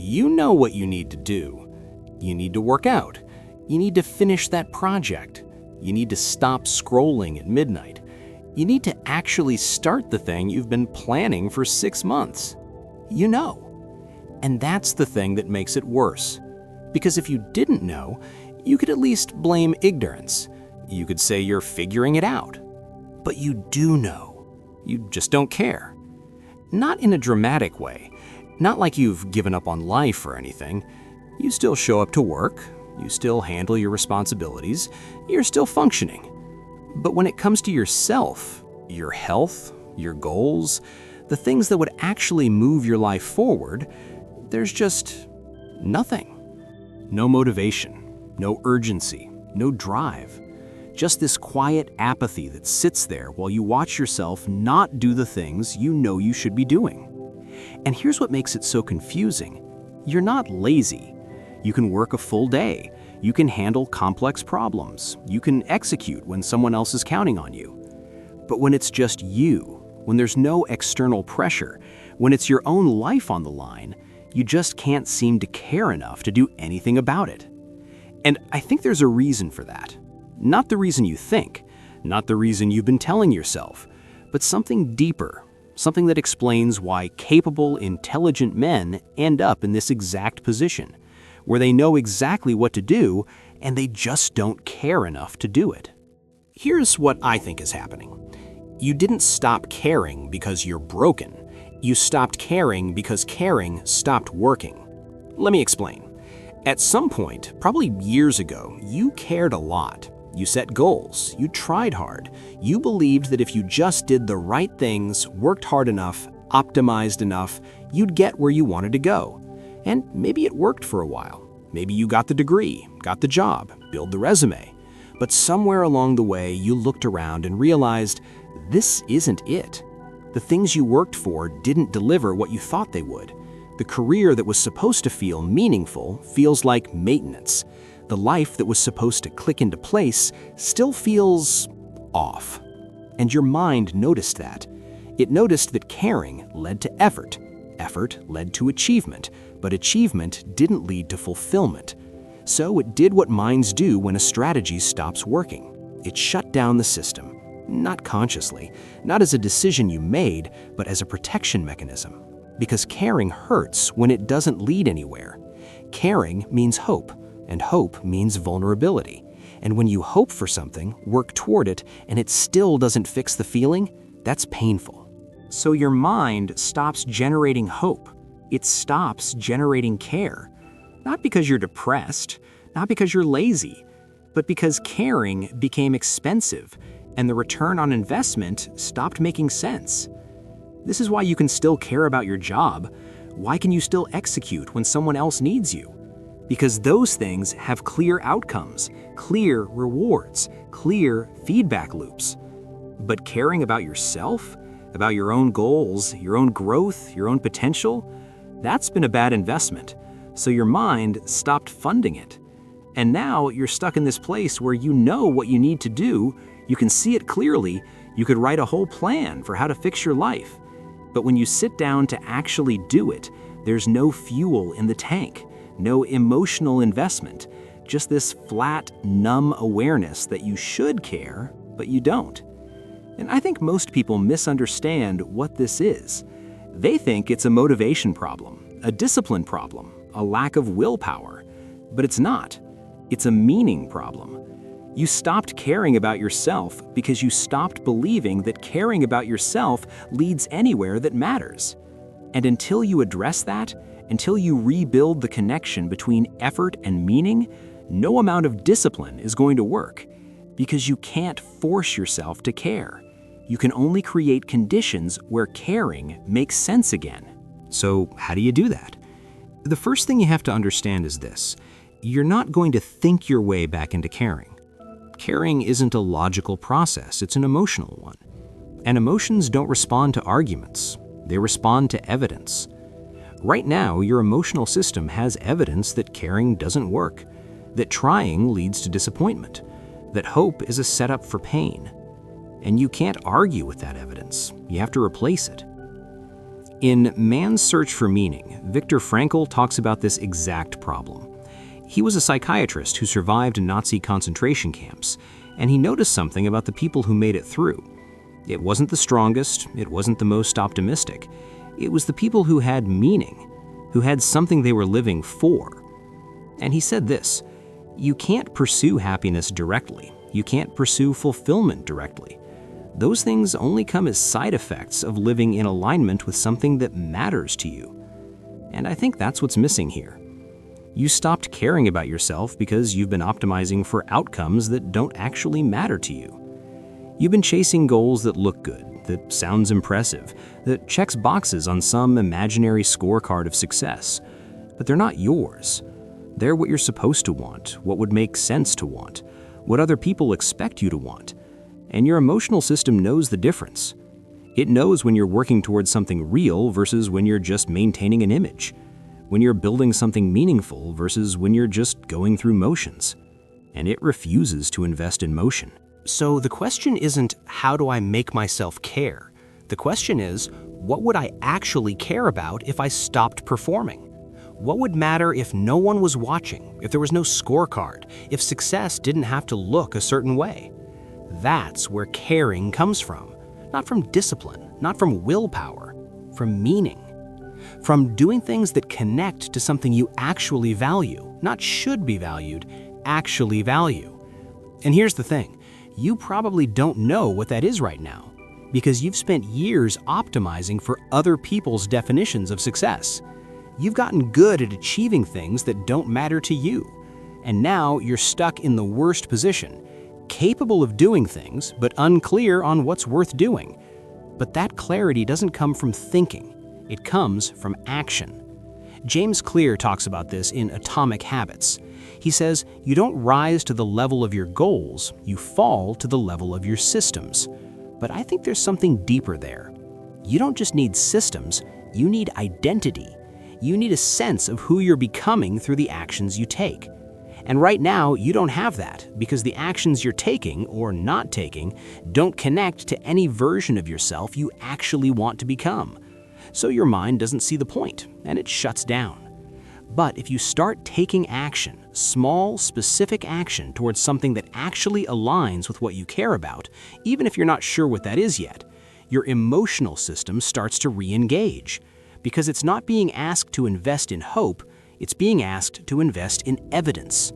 You know what you need to do. You need to work out. You need to finish that project. You need to stop scrolling at midnight. You need to actually start the thing you've been planning for 6 months. You know. And that's the thing that makes it worse. Because if you didn't know, you could at least blame ignorance. You could say you're figuring it out. But you do know. You just don't care. Not in a dramatic way. Not like you've given up on life or anything. You still show up to work. You still handle your responsibilities. You're still functioning. But when it comes to yourself, your health, your goals, the things that would actually move your life forward, there's just nothing. No motivation, no urgency, no drive. Just this quiet apathy that sits there while you watch yourself not do the things you know you should be doing. And here's what makes it so confusing. You're not lazy. You can work a full day. You can handle complex problems. You can execute when someone else is counting on you. But when it's just you, when there's no external pressure, when it's your own life on the line, you just can't seem to care enough to do anything about it. And I think there's a reason for that. Not the reason you think, not the reason you've been telling yourself, but something deeper, something that explains why capable, intelligent men end up in this exact position, where they know exactly what to do and they just don't care enough to do it. Here's what I think is happening. You didn't stop caring because you're broken. You stopped caring because caring stopped working. Let me explain. At some point, probably years ago, you cared a lot. You set goals, you tried hard, you believed that if you just did the right things, worked hard enough, optimized enough, you'd get where you wanted to go. And maybe it worked for a while. Maybe you got the degree, got the job, built the resume. But somewhere along the way, you looked around and realized this isn't it. The things you worked for didn't deliver what you thought they would. The career that was supposed to feel meaningful feels like maintenance. The life that was supposed to click into place still feels off. And your mind noticed that. It noticed that caring led to effort. Effort led to achievement, but achievement didn't lead to fulfillment. So it did what minds do when a strategy stops working. It shut down the system, not consciously, not as a decision you made, but as a protection mechanism. Because caring hurts when it doesn't lead anywhere. Caring means hope, and hope means vulnerability. And when you hope for something, work toward it, and it still doesn't fix the feeling, that's painful. So your mind stops generating hope. It stops generating care. Not because you're depressed, not because you're lazy, but because caring became expensive and the return on investment stopped making sense. This is why you can still care about your job. Why can you still execute when someone else needs you? Because those things have clear outcomes, clear rewards, clear feedback loops. But caring about yourself, about your own goals, your own growth, your own potential, that's been a bad investment. So your mind stopped funding it. And now you're stuck in this place where you know what you need to do, you can see it clearly, you could write a whole plan for how to fix your life. But when you sit down to actually do it, there's no fuel in the tank, no emotional investment, just this flat, numb awareness that you should care, but you don't. And I think most people misunderstand what this is. They think it's a motivation problem, a discipline problem, a lack of willpower. But it's not. It's a meaning problem. You stopped caring about yourself because you stopped believing that caring about yourself leads anywhere that matters. And until you address that, until you rebuild the connection between effort and meaning, no amount of discipline is going to work. Because you can't force yourself to care. You can only create conditions where caring makes sense again. So how do you do that? The first thing you have to understand is this. You're not going to think your way back into caring. Caring isn't a logical process, it's an emotional one. And emotions don't respond to arguments, they respond to evidence. Right now, your emotional system has evidence that caring doesn't work, that trying leads to disappointment, that hope is a setup for pain. And you can't argue with that evidence, you have to replace it. In Man's Search for Meaning, Viktor Frankl talks about this exact problem. He was a psychiatrist who survived Nazi concentration camps, and he noticed something about the people who made it through. It wasn't the strongest, it wasn't the most optimistic. It was the people who had meaning, who had something they were living for. And he said this, "You can't pursue happiness directly. You can't pursue fulfillment directly. Those things only come as side effects of living in alignment with something that matters to you." And I think that's what's missing here. You stopped caring about yourself because you've been optimizing for outcomes that don't actually matter to you. You've been chasing goals that look good, that sounds impressive, that checks boxes on some imaginary scorecard of success. But they're not yours. They're what you're supposed to want, what would make sense to want, what other people expect you to want. And your emotional system knows the difference. It knows when you're working towards something real versus when you're just maintaining an image, when you're building something meaningful versus when you're just going through motions. And it refuses to invest in motion. So the question isn't, how do I make myself care? The question is, what would I actually care about if I stopped performing? What would matter if no one was watching, if there was no scorecard, if success didn't have to look a certain way? That's where caring comes from. Not from discipline, not from willpower, from meaning. From doing things that connect to something you actually value, not should be valued, actually value. And here's the thing, you probably don't know what that is right now, because you've spent years optimizing for other people's definitions of success. You've gotten good at achieving things that don't matter to you, and now you're stuck in the worst position, capable of doing things, but unclear on what's worth doing. But that clarity doesn't come from thinking, it comes from action. James Clear talks about this in Atomic Habits. He says, you don't rise to the level of your goals, you fall to the level of your systems. But I think there's something deeper there. You don't just need systems, you need identity. You need a sense of who you're becoming through the actions you take. And right now, you don't have that because the actions you're taking or not taking don't connect to any version of yourself you actually want to become. So your mind doesn't see the point, and it shuts down. But if you start taking action, small, specific action towards something that actually aligns with what you care about, even if you're not sure what that is yet, your emotional system starts to re-engage. Because it's not being asked to invest in hope, it's being asked to invest in evidence.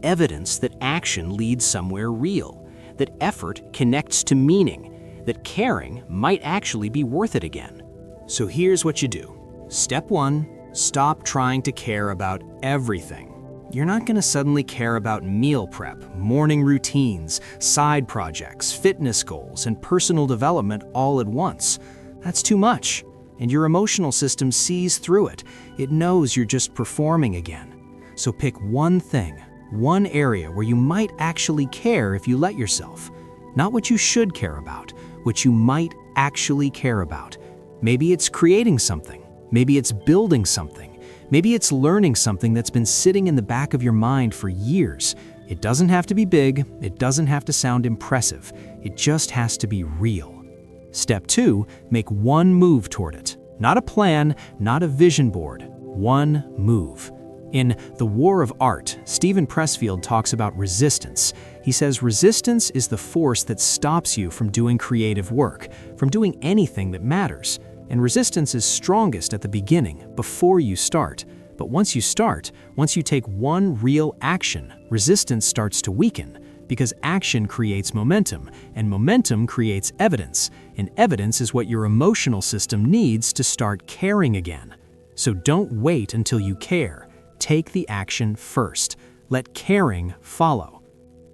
Evidence that action leads somewhere real, that effort connects to meaning, that caring might actually be worth it again. So here's what you do. Step 1, stop trying to care about everything. You're not going to suddenly care about meal prep, morning routines, side projects, fitness goals, and personal development all at once. That's too much. And your emotional system sees through it. It knows you're just performing again. So pick one thing, one area where you might actually care if you let yourself. Not what you should care about, what you might actually care about. Maybe it's creating something. Maybe it's building something. Maybe it's learning something that's been sitting in the back of your mind for years. It doesn't have to be big. It doesn't have to sound impressive. It just has to be real. Step 2, make one move toward it. Not a plan, not a vision board. One move. In The War of Art, Stephen Pressfield talks about resistance. He says resistance is the force that stops you from doing creative work, from doing anything that matters. And resistance is strongest at the beginning, before you start. But once you start, once you take one real action, resistance starts to weaken. Because action creates momentum, and momentum creates evidence, and evidence is what your emotional system needs to start caring again. So don't wait until you care. Take the action first. Let caring follow.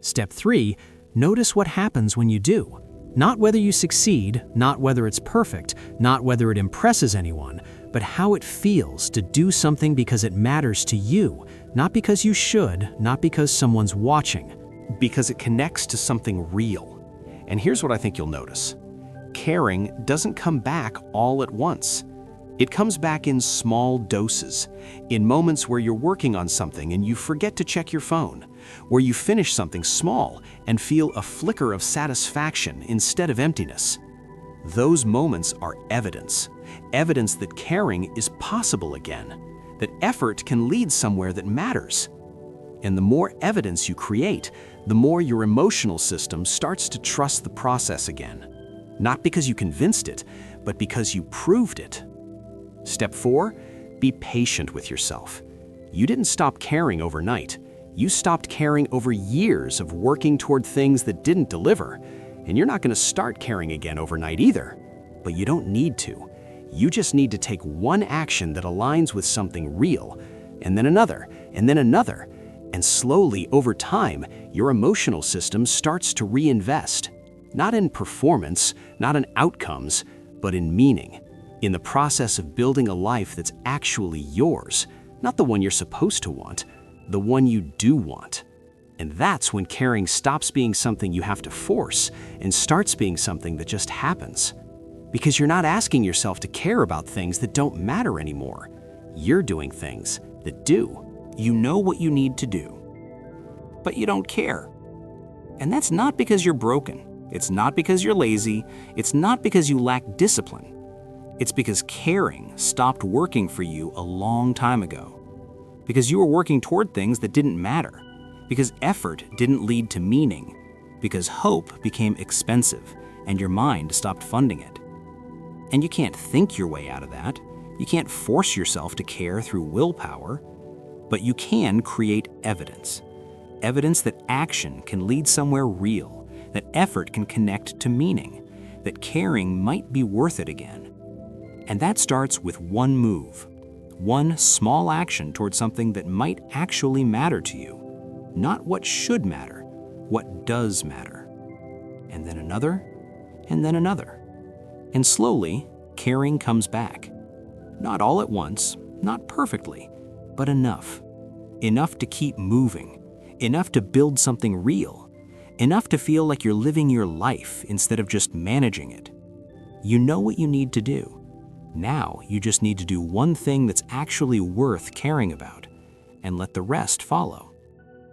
Step 3, notice what happens when you do. Not whether you succeed, not whether it's perfect, not whether it impresses anyone, but how it feels to do something because it matters to you, not because you should, not because someone's watching. Because it connects to something real. And here's what I think you'll notice. Caring doesn't come back all at once. It comes back in small doses, in moments where you're working on something and you forget to check your phone, where you finish something small and feel a flicker of satisfaction instead of emptiness. Those moments are evidence. evidence that caring is possible again, that effort can lead somewhere that matters. And the more evidence you create, the more your emotional system starts to trust the process again. Not because you convinced it, but because you proved it. Step 4, be patient with yourself. You didn't stop caring overnight. You stopped caring over years of working toward things that didn't deliver. And you're not going to start caring again overnight either. But you don't need to. You just need to take one action that aligns with something real, and then another, and then another. And slowly, over time, your emotional system starts to reinvest. Not in performance, not in outcomes, but in meaning. In the process of building a life that's actually yours, not the one you're supposed to want, the one you do want. And that's when caring stops being something you have to force and starts being something that just happens. Because you're not asking yourself to care about things that don't matter anymore. You're doing things that do. You know what you need to do, but you don't care. And that's not because you're broken. It's not because you're lazy. It's not because you lack discipline. It's because caring stopped working for you a long time ago. Because you were working toward things that didn't matter. Because effort didn't lead to meaning. Because hope became expensive and your mind stopped funding it. And you can't think your way out of that. You can't force yourself to care through willpower. But you can create evidence. Evidence that action can lead somewhere real, that effort can connect to meaning, that caring might be worth it again. And that starts with one move, one small action towards something that might actually matter to you. Not what should matter, what does matter. And then another, and then another. And slowly, caring comes back. Not all at once, not perfectly, but enough. Enough to keep moving. Enough to build something real. Enough to feel like you're living your life instead of just managing it. You know what you need to do. Now you just need to do one thing that's actually worth caring about, and let the rest follow.